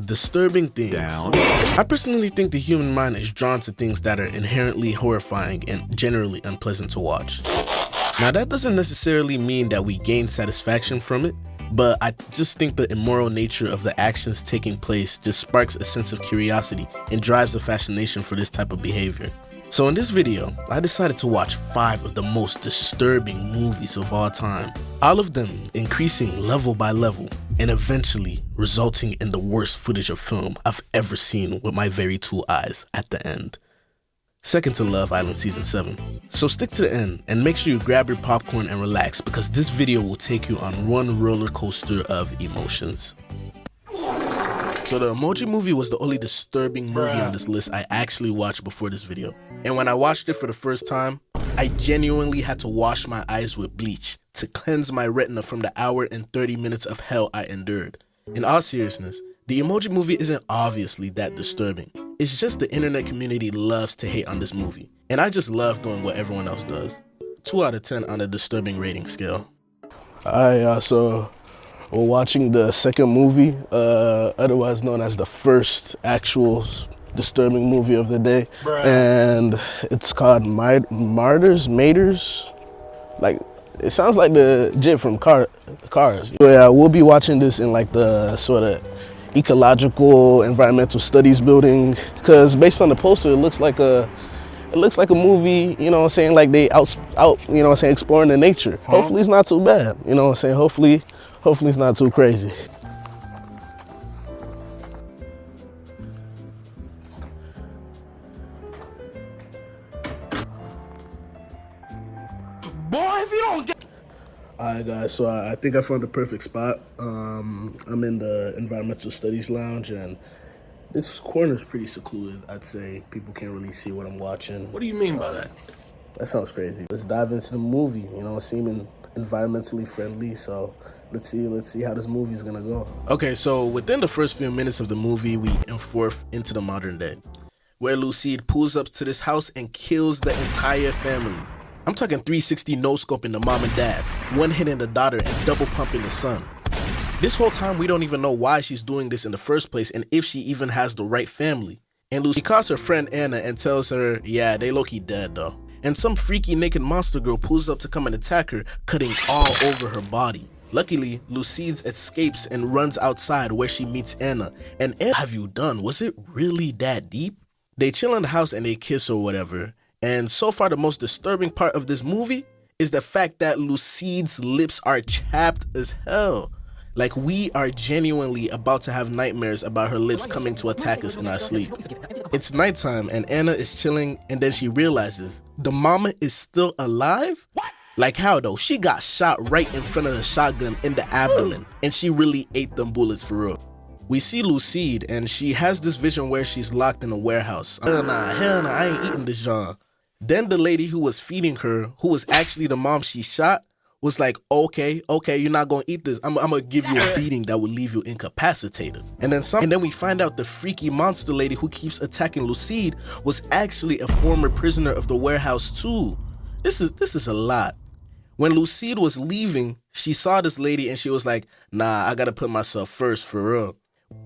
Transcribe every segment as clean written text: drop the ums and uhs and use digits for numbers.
Disturbing things. I personally think the human mind is drawn to things that are inherently horrifying and generally unpleasant to watch. Now that doesn't necessarily mean that we gain satisfaction from it, but I just think the immoral nature of the actions taking place just sparks a sense of curiosity and drives a fascination for this type of behavior. So in this video, I decided to watch 5 of the most disturbing movies of all time, all of them increasing level by level and eventually resulting in the worst footage of film I've ever seen with my very 2 eyes at the end. Second to Love Island Season 7. So stick to the end and make sure you grab your popcorn and relax because this video will take you on one roller coaster of emotions. So the Emoji Movie was the only disturbing movie on this list I actually watched before this video. And when I watched it for the first time, I genuinely had to wash my eyes with bleach to cleanse my retina from the hour and 30 minutes of hell I endured. In all seriousness, the Emoji Movie isn't obviously that disturbing. It's just the internet community loves to hate on this movie. And I just love doing what everyone else does. 2 out of 10 on a disturbing rating scale. Alright, so we're watching the second movie, otherwise known as the first actual disturbing movie of the day. And it's called Martyrs. Like, it sounds like the jit from Cars. Yeah, we'll be watching this in like the sort of ecological environmental studies building, because based on the poster, it looks like a movie, you know what I'm saying, like they out you know what I'm saying, exploring the nature. Hopefully it's not too bad, you know what I'm saying, hopefully it's not too crazy. Boy, if you don't get... Alright guys, so I think I found the perfect spot. I'm in the environmental studies lounge and this corner is pretty secluded. I'd say people can't really see what I'm watching. What do you mean by that? That sounds crazy. Let's dive into the movie, you know, seeming environmentally friendly, so let's see how this movie is gonna go. Okay, so within the first few minutes of the movie, we forth into the modern day, where Lucide pulls up to this house and kills the entire family. I'm talking 360 no-scoping the mom and dad, one hitting the daughter and double pumping the son. This whole time we don't even know why she's doing this in the first place and if she even has the right family. And Lucy calls her friend Anna and tells her, yeah, they low-key dead though. And some freaky naked monster girl pulls up to come and attack her, cutting all over her body. Luckily, Lucide escapes and runs outside where she meets Anna. And Anna, have you done? Was it really that deep? They chill in the house and they kiss or whatever. And so far the most disturbing part of this movie is the fact that Lucide's lips are chapped as hell. Like we are genuinely about to have nightmares about her lips coming to attack us in our sleep. It's nighttime and Anna is chilling and then she realizes the mama is still alive? What? Like how though? She got shot right in front of the shotgun in the abdomen and she really ate them bullets for real. We see Lucide and she has this vision where she's locked in a warehouse. Hell nah, I ain't eating this genre. Then the lady who was feeding her, who was actually the mom she shot, was like, okay, you're not gonna eat this. I'm gonna give you a beating that will leave you incapacitated. And then we find out the freaky monster lady who keeps attacking Lucide was actually a former prisoner of the warehouse too. This is a lot. When Lucide was leaving, she saw this lady and she was like, nah, I gotta put myself first for real.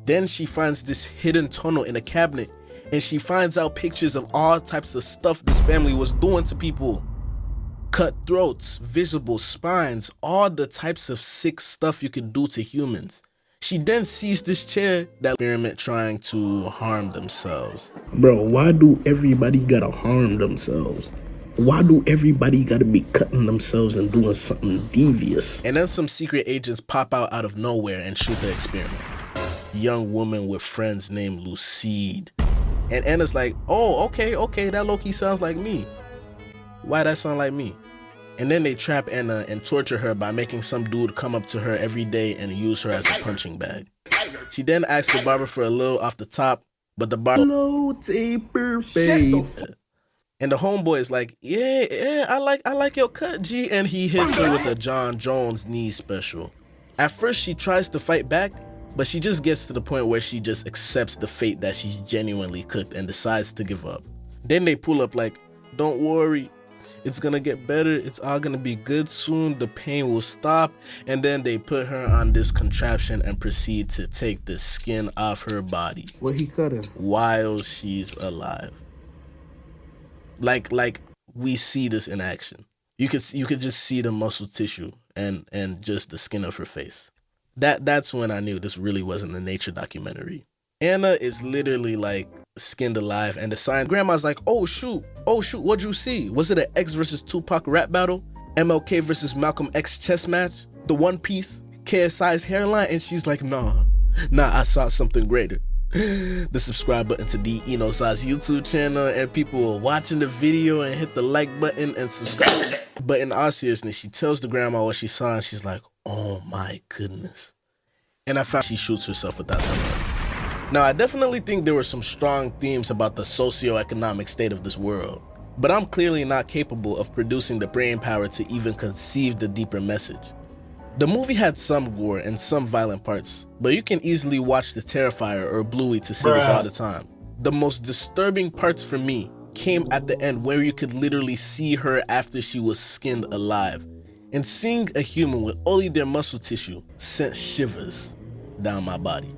Then she finds this hidden tunnel in a cabinet and she finds out pictures of all types of stuff this family was doing to people. Cut throats, visible spines, all the types of sick stuff you could do to humans. She then sees this chair that experiment trying to harm themselves. Bro, why do everybody gotta harm themselves? Why do everybody gotta be cutting themselves and doing something devious? And then some secret agents pop out of nowhere and shoot the experiment. Young woman with friends named Lucide. And Anna's like, oh, okay, that low-key sounds like me. Why that sound like me? And then they trap Anna and torture her by making some dude come up to her every day and use her as a punching bag. She then asks the barber for a little off the top, but the barber... Hello, taper face. And the homeboy is like, yeah, I like your cut, G. And he hits her with a John Jones knee special. At first, she tries to fight back, but she just gets to the point where she just accepts the fate that she genuinely cooked and decides to give up. Then they pull up like, don't worry, It's gonna get better. It's all gonna be good soon. The pain will stop. And then they put her on this contraption and proceed to take the skin off her body. What he cutting? While she's alive. Like we see this in action. You could just see the muscle tissue and just the skin of her face. That's when I knew this really wasn't a nature documentary. Anna is literally like skinned alive, and the sign, grandma's like, oh shoot, what'd you see? Was it an X versus Tupac rap battle? MLK versus Malcolm X chess match? The One Piece? KSI's hairline? And she's like, nah, I saw something greater. The subscribe button to theenoszaah's YouTube channel, and people were watching the video and hit the like button and subscribe. But in all seriousness, she tells the grandma what she saw, and she's like, oh my goodness. And I found she shoots herself without telling us. Now, I definitely think there were some strong themes about the socioeconomic state of this world, but I'm clearly not capable of producing the brain power to even conceive the deeper message. The movie had some gore and some violent parts, but you can easily watch The Terrifier or Bluey to see this all the time. The most disturbing parts for me came at the end, where you could literally see her after she was skinned alive. And seeing a human with only their muscle tissue sent shivers down my body.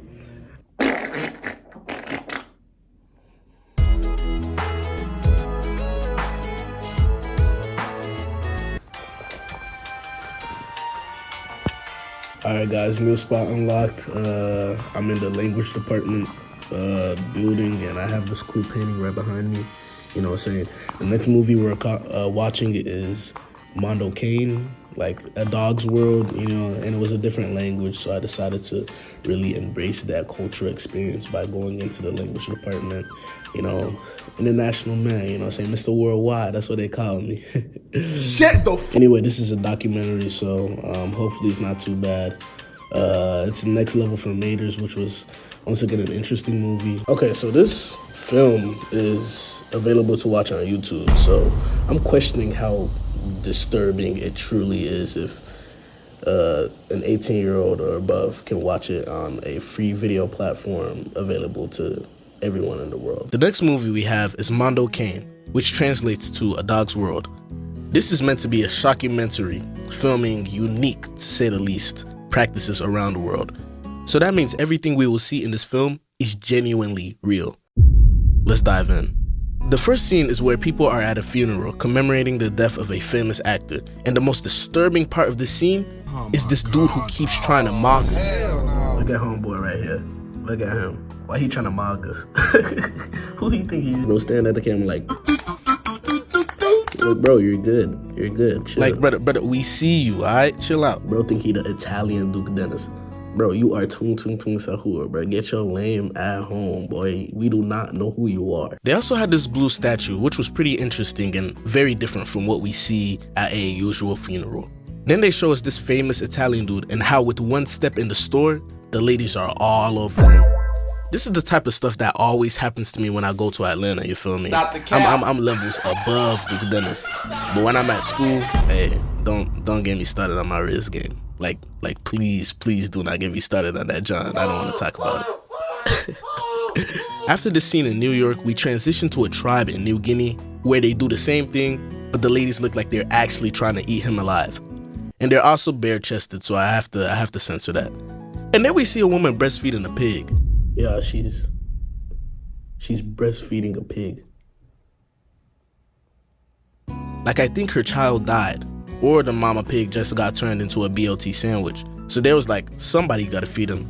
Alright guys, new spot unlocked. I'm in the language department building, and I have this cool painting right behind me. You know what I'm saying? The next movie we're watching is Mondoe Caine, like A Dog's World, you know, and it was a different language, so I decided to really embrace that cultural experience by going into the language department. You know, international man, you know what I'm saying? Mr. Worldwide, that's what they call me. Shut the f. Anyway, this is a documentary, so hopefully it's not too bad. It's the next level from Raiders, which was once again an interesting movie. Okay, so this film is available to watch on YouTube, so I'm questioning how disturbing it truly is if an 18-year-old or above can watch it on a free video platform available to everyone in the world. The next movie we have is Mondo Cane, which translates to A Dog's World. This is meant to be a shockumentary, filming unique, to say the least, practices around the world. So that means everything we will see in this film is genuinely real. Let's dive in. The first scene is where people are at a funeral commemorating the death of a famous actor, and the most disturbing part of the scene is this dude who keeps trying to mock us. Look at homeboy right here. Look at him. Why he trying to mock us? Who do you think he is? Bro, stand at the camera like, look, bro, you're good. You're good. Chill. Like, brother, we see you, alright? Chill out. Bro, think he the Italian Duke Dennis. Bro, you are tung sahur, bro. Get your lame at home, boy. We do not know who you are. They also had this blue statue, which was pretty interesting and very different from what we see at a usual funeral. Then they show us this famous Italian dude and how with one step in the store, the ladies are all over him. This is the type of stuff that always happens to me when I go to Atlanta, you feel me? I'm levels above Duke Dennis. But when I'm at school, hey, don't get me started on my wrist game. Like please do not get me started on that, John. I don't want to talk about it. After this scene in New York, we transition to a tribe in New Guinea where they do the same thing, but the ladies look like they're actually trying to eat him alive. And they're also bare-chested, so I have to censor that. And then we see a woman breastfeeding a pig. Yeah, she's breastfeeding a pig. Like, I think her child died, or the mama pig just got turned into a BLT sandwich. So there was like, somebody gotta feed him.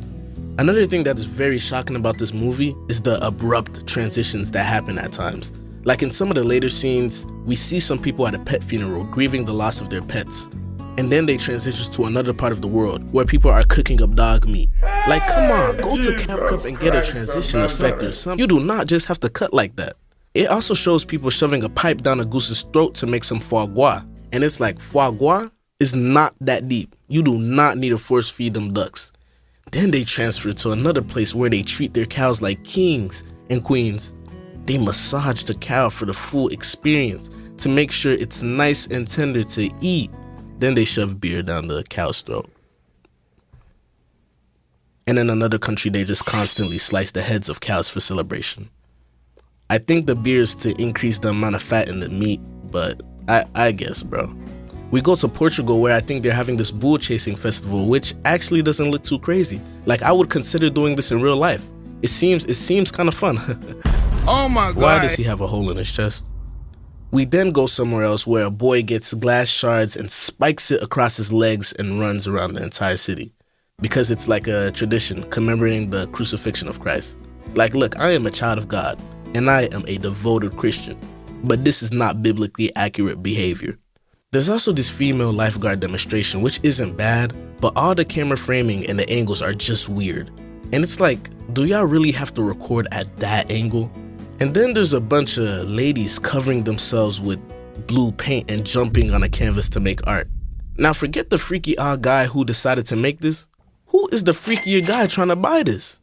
Another thing that is very shocking about this movie is the abrupt transitions that happen at times. Like in some of the later scenes, we see some people at a pet funeral grieving the loss of their pets. And then they transition to another part of the world where people are cooking up dog meat. Like, come on, go to Camp Cup and get a transition effect or something. You do not just have to cut like that. It also shows people shoving a pipe down a goose's throat to make some foie gras. And it's like, foie gras is not that deep. You do not need to force feed them ducks. Then they transfer to another place where they treat their cows like kings and queens. They massage the cow for the full experience to make sure it's nice and tender to eat. Then they shove beer down the cow's throat. And in another country, they just constantly slice the heads of cows for celebration. I think the beer is to increase the amount of fat in the meat, but I guess, bro. We go to Portugal where I think they're having this bull chasing festival, which actually doesn't look too crazy. Like, I would consider doing this in real life. It seems kind of fun. Oh my God. Why does he have a hole in his chest? We then go somewhere else where a boy gets glass shards and spikes it across his legs and runs around the entire city. Because it's like a tradition commemorating the crucifixion of Christ. Like, look, I am a child of God, and I am a devoted Christian. But this is not biblically accurate behavior. There's also this female lifeguard demonstration, which isn't bad, but all the camera framing and the angles are just weird. And it's like, do y'all really have to record at that angle? And then there's a bunch of ladies covering themselves with blue paint and jumping on a canvas to make art. Now forget the freaky odd guy who decided to make this. Who is the freakier guy trying to buy this?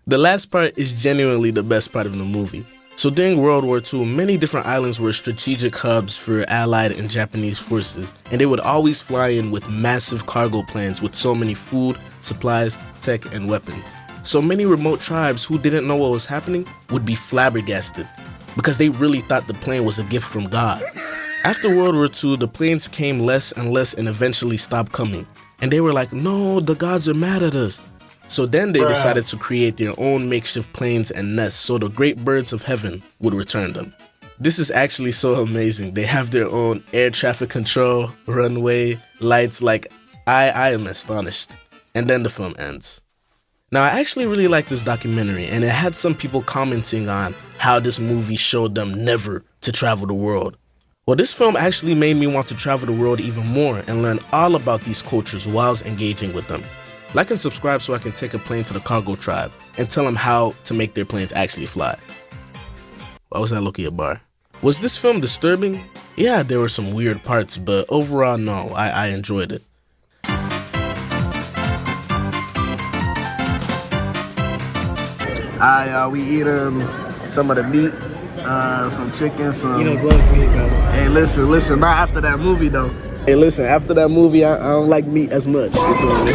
The last part is genuinely the best part of the movie. So during World War II, many different islands were strategic hubs for Allied and Japanese forces, and they would always fly in with massive cargo planes with so many food, supplies, tech, and weapons. So many remote tribes who didn't know what was happening would be flabbergasted because they really thought the plane was a gift from God. After World War II, the planes came less and less and eventually stopped coming. And they were like, no, the gods are mad at us. So then they decided to create their own makeshift planes and nests so the great birds of heaven would return them. This is actually so amazing. They have their own air traffic control, runway, lights, like I am astonished. And then the film ends. Now I actually really like this documentary, and it had some people commenting on how this movie showed them never to travel the world. Well, this film actually made me want to travel the world even more and learn all about these cultures whilst engaging with them. Like and subscribe so I can take a plane to the Congo tribe and tell them how to make their planes actually fly. Why was that looking a bar? Was this film disturbing? Yeah, there were some weird parts, but overall, no, I enjoyed it. We eating some of the meat, some chicken, some... Loves meat, bro. Hey, listen, not after that movie, though. Hey, listen, after that movie, I don't like meat as much. You feel me?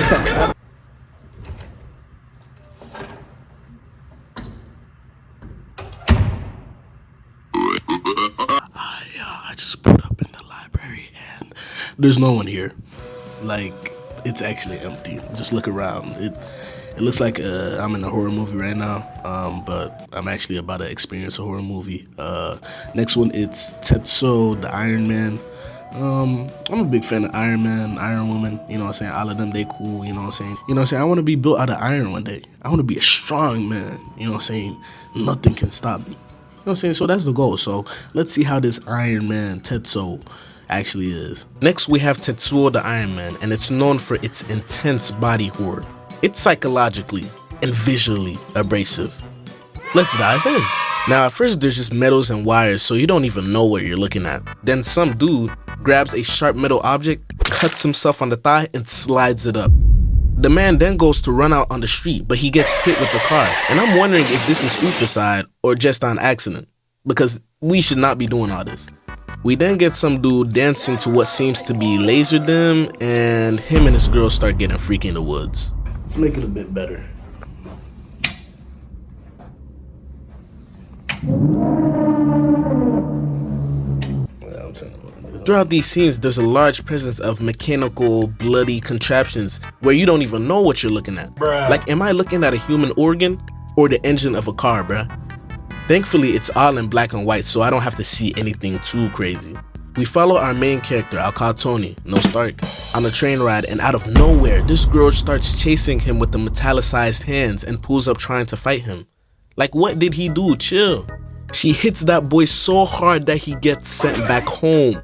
I just pulled up in the library, and there's no one here. Like, it's actually empty. Just look around. It looks like I'm in a horror movie right now, but I'm actually about to experience a horror movie. Next one, it's Tetsuo, the Iron Man. I'm a big fan of Iron Man, Iron Woman, you know what I'm saying? All of them, they cool, you know what I'm saying? I want to be built out of iron one day. I want to be a strong man, you know what I'm saying? Nothing can stop me. You know what I'm saying? So that's the goal. So let's see how this Iron Man, Tetsuo, actually is. Next, we have Tetsuo, the Iron Man, and it's known for its intense body horror. It's psychologically and visually abrasive. Let's dive in. Now, at first, there's just metals and wires, so you don't even know what you're looking at. Then some dude grabs a sharp metal object, cuts himself on the thigh, and slides it up. The man then goes to run out on the street, but he gets hit with the car. And I'm wondering if this is oofacide or just on accident, because we should not be doing all this. We then get some dude dancing to what seems to be laser dim, and him and his girl start getting freaky in the woods. Let's make it a bit better. Throughout these scenes, there's a large presence of mechanical, bloody contraptions where you don't even know what you're looking at. Like, am I looking at a human organ or the engine of a car, bruh? Thankfully, it's all in black and white, so I don't have to see anything too crazy. We follow our main character, I'll call Tony, no Stark, on a train ride, and out of nowhere, this girl starts chasing him with the metallicized hands and pulls up trying to fight him. Like, what did he do? Chill. She hits that boy so hard that he gets sent back home.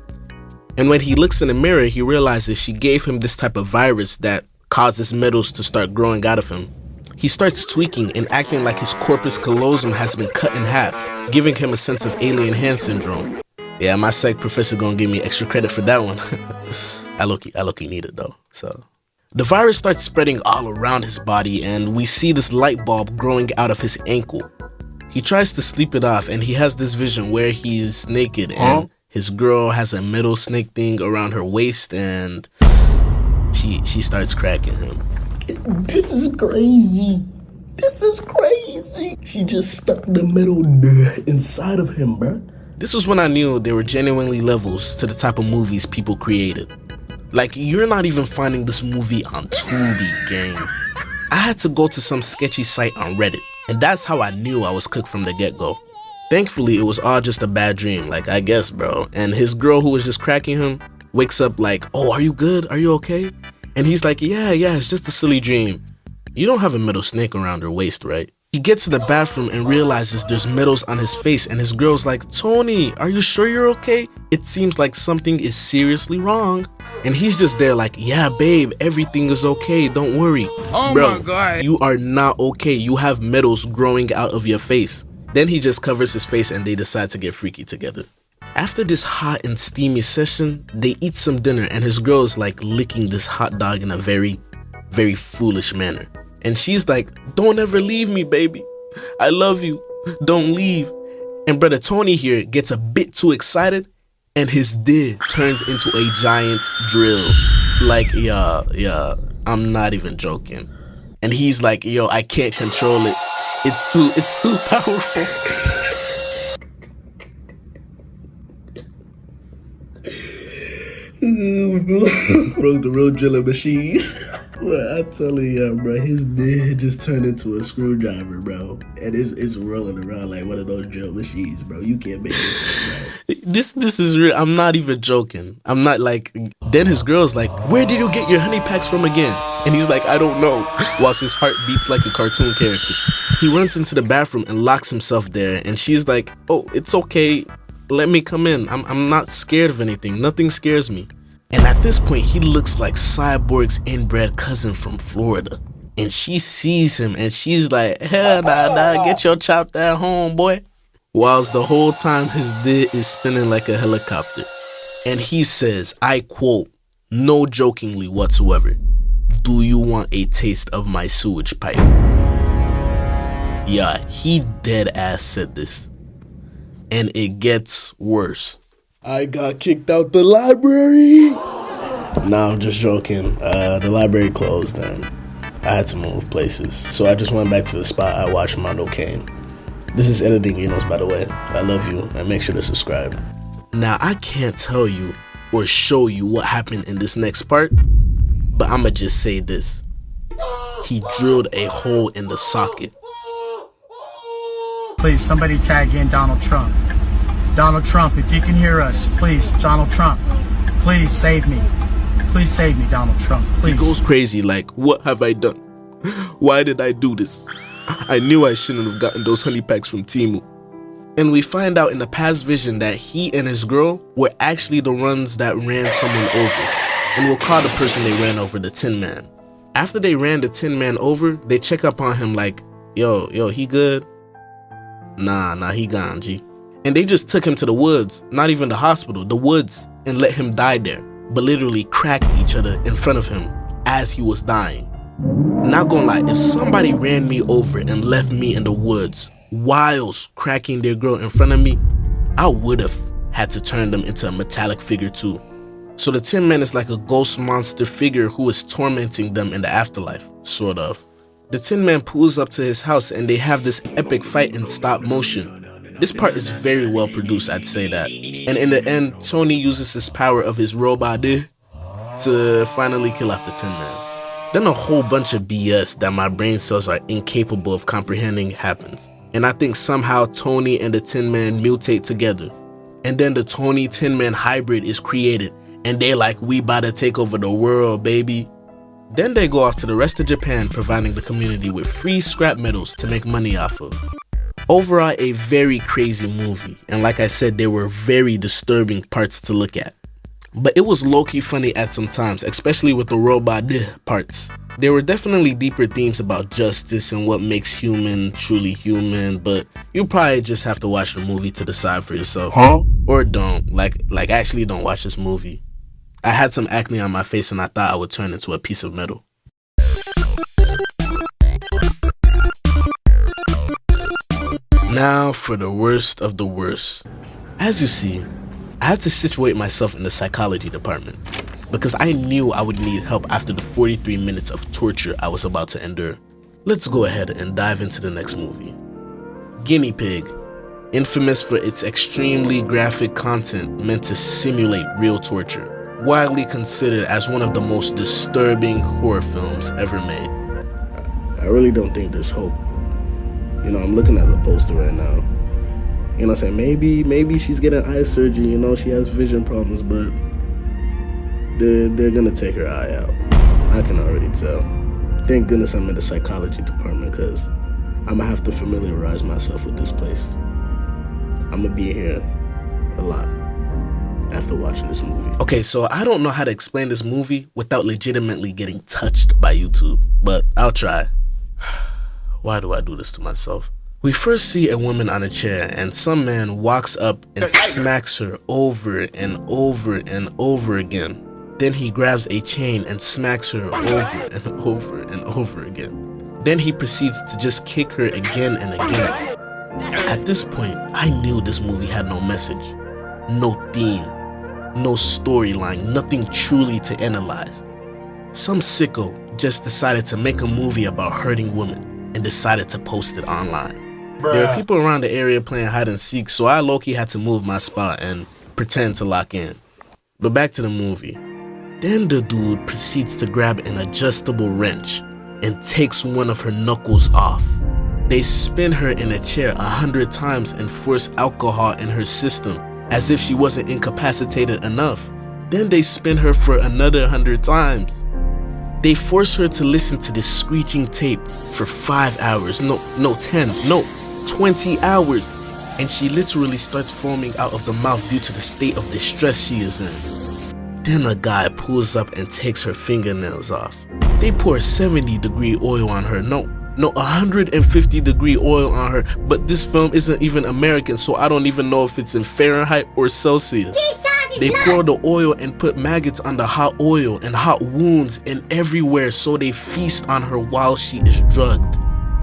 And when he looks in the mirror, he realizes she gave him this type of virus that causes metals to start growing out of him. He starts tweaking and acting like his corpus callosum has been cut in half, giving him a sense of alien hand syndrome. Yeah, my psych professor gonna give me extra credit for that one. I low-key need it though, so. The virus starts spreading all around his body, and we see this light bulb growing out of his ankle. He tries to sleep it off, and he has this vision where he's naked and his girl has a metal snake thing around her waist, and she starts cracking him. This is crazy. This is crazy. She just stuck the metal inside of him, bruh. This was when I knew there were genuinely levels to the type of movies people created. Like, you're not even finding this movie on Tubi, gang. I had to go to some sketchy site on Reddit, and that's how I knew I was cooked from the get-go. Thankfully, it was all just a bad dream, like, I guess, bro. And his girl who was just cracking him wakes up like, oh, are you good? Are you okay? And he's like, yeah, it's just a silly dream. You don't have a metal snake around her waist, right? He gets to the bathroom and realizes there's metals on his face, and his girl's like, Tony, are you sure you're okay? It seems like something is seriously wrong. And he's just there like, yeah, babe, everything is okay, don't worry. Oh Bro, my God. you are not okay. You have metals growing out of your face. Then he just covers his face and they decide to get freaky together. After this hot and steamy session, they eat some dinner and his girl is like licking this hot dog in a very, very foolish manner. And she's like, don't ever leave me, baby. I love you. Don't leave. And brother Tony here gets a bit too excited and his dick turns into a giant drill. Like, yeah, I'm not even joking. And he's like, yo, I can't control it. It's too powerful. Bro's the real drilling machine. Bro, I'm telling you, bro, his dick just turned into a screwdriver, bro. And it's rolling around like one of those drill machines, bro. You can't make this up, bro. This is real. I'm not even joking. I'm not like... Then his girl's like, where did you get your honey packs from again? And he's like, I don't know. Whilst his heart beats like a cartoon character. He runs into the bathroom and locks himself there. And she's like, oh, it's okay. Let me come in. I'm not scared of anything. Nothing scares me. And at this point, he looks like Cyborg's inbred cousin from Florida. And she sees him and she's like, hell nah, get your chopped at home, boy. Whilst the whole time his dick is spinning like a helicopter. And he says, I quote, no jokingly whatsoever, do you want a taste of my sewage pipe? Yeah, he dead ass said this. And it gets worse. I got kicked out the library. Nah, I'm just joking. The library closed and I had to move places. So I just went back to the spot I watched Mondo Cane. This is Editing Enos, by the way. I love you and make sure to subscribe. Now, I can't tell you or show you what happened in this next part, but I'ma just say this. He drilled a hole in the socket. Please, somebody tag in Donald Trump. Donald Trump, if you can hear us, please, Donald Trump, please save me. Please save me, Donald Trump, please. He goes crazy like, what have I done? Why did I do this? I knew I shouldn't have gotten those honey packs from Temu. And we find out in the past vision that he and his girl were actually the ones that ran someone over. And we'll call the person they ran over the Tin Man. After they ran the Tin Man over, they check up on him like, yo, he good? Nah, he gone, G. And they just took him to the woods, not even the hospital, the woods, and let him die there, but literally cracked each other in front of him as he was dying. Not gonna lie, if somebody ran me over and left me in the woods whilst cracking their girl in front of me, I would have had to turn them into a metallic figure too. So the Tin Man is like a ghost monster figure who is tormenting them in the afterlife, sort of. The Tin Man pulls up to his house and they have this epic fight in stop motion. This part is very well produced, I'd say that. And in the end, Tony uses his power of his ROBODIH to finally kill off the Tin Man. Then a whole bunch of BS that my brain cells are incapable of comprehending happens. And I think somehow Tony and the Tin Man mutate together. And then the Tony Tin Man hybrid is created. And they like, we about to take over the world, baby. Then they go off to the rest of Japan, providing the community with free scrap metals to make money off of. Overall, a very crazy movie, and like I said, there were very disturbing parts to look at. But it was low-key funny at some times, especially with the ROBODIH parts. There were definitely deeper themes about justice and what makes human truly human, but you probably just have to watch the movie to decide for yourself. Huh? Or don't, like actually don't watch this movie. I had some acne on my face and I thought I would turn into a piece of metal. Now for the worst of the worst. As you see, I had to situate myself in the psychology department because I knew I would need help after the 43 minutes of torture I was about to endure. Let's go ahead and dive into the next movie. Guinea Pig, infamous for its extremely graphic content meant to simulate real torture, widely considered as one of the most disturbing horror films ever made. I really don't think there's hope. You know, I'm looking at the poster right now. You know what I'm saying? Maybe she's getting eye surgery, you know, she has vision problems, but they're gonna take her eye out. I can already tell. Thank goodness I'm in the psychology department, because I'm gonna have to familiarize myself with this place. I'm gonna be here a lot after watching this movie. Okay, so I don't know how to explain this movie without legitimately getting touched by YouTube, but I'll try. Why do I do this to myself? We first see a woman on a chair, and some man walks up and smacks her over and over and over again. Then he grabs a chain and smacks her over and over and over again. Then he proceeds to just kick her again and again. At this point, I knew this movie had no message, no theme, no storyline, nothing truly to analyze. Some sicko just decided to make a movie about hurting women and decided to post it online. There are people around the area playing hide and seek, so I low-key had to move my spot and pretend to lock in. But back to the movie. Then the dude proceeds to grab an adjustable wrench and takes one of her knuckles off. They spin her in a chair 100 times and force alcohol in her system as if she wasn't incapacitated enough. Then they spin her for another 100 times. They force her to listen to this screeching tape for 5 hours, no 10, no 20 hours, and she literally starts foaming out of the mouth due to the state of distress she is in. Then a guy pulls up and takes her fingernails off. They pour 70-degree oil on her, no 150-degree oil on her, but this film isn't even American, so I don't even know if it's in Fahrenheit or Celsius. They pour the oil and put maggots on the hot oil and hot wounds and everywhere, so they feast on her while she is drugged.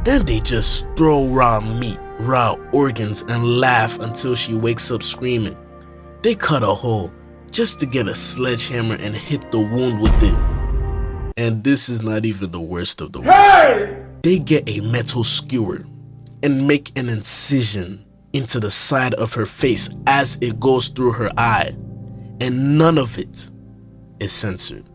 Then they just throw raw meat, raw organs, and laugh until she wakes up screaming. They cut a hole just to get a sledgehammer and hit the wound with it. And this is not even the worst of the worst. They get a metal skewer and make an incision into the side of her face as it goes through her eye, and none of it is censored.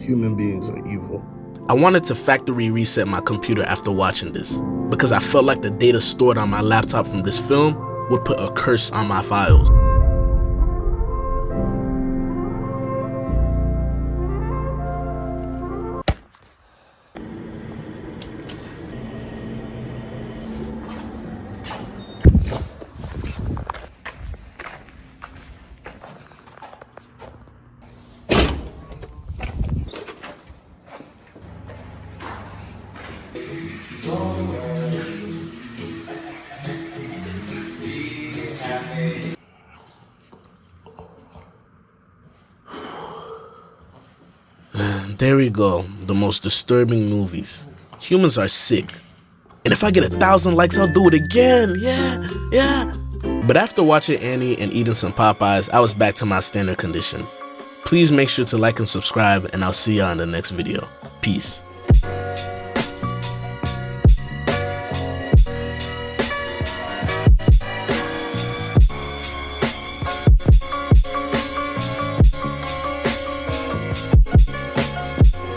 Human beings are evil. I wanted to factory reset my computer after watching this, because I felt like the data stored on my laptop from this film would put a curse on my files. There we go, the most disturbing movies. Humans are sick. And if I get 1,000 likes, I'll do it again. Yeah. But after watching Annie and eating some Popeyes, I was back to my standard condition. Please make sure to like and subscribe, and I'll see you on the next video. Peace.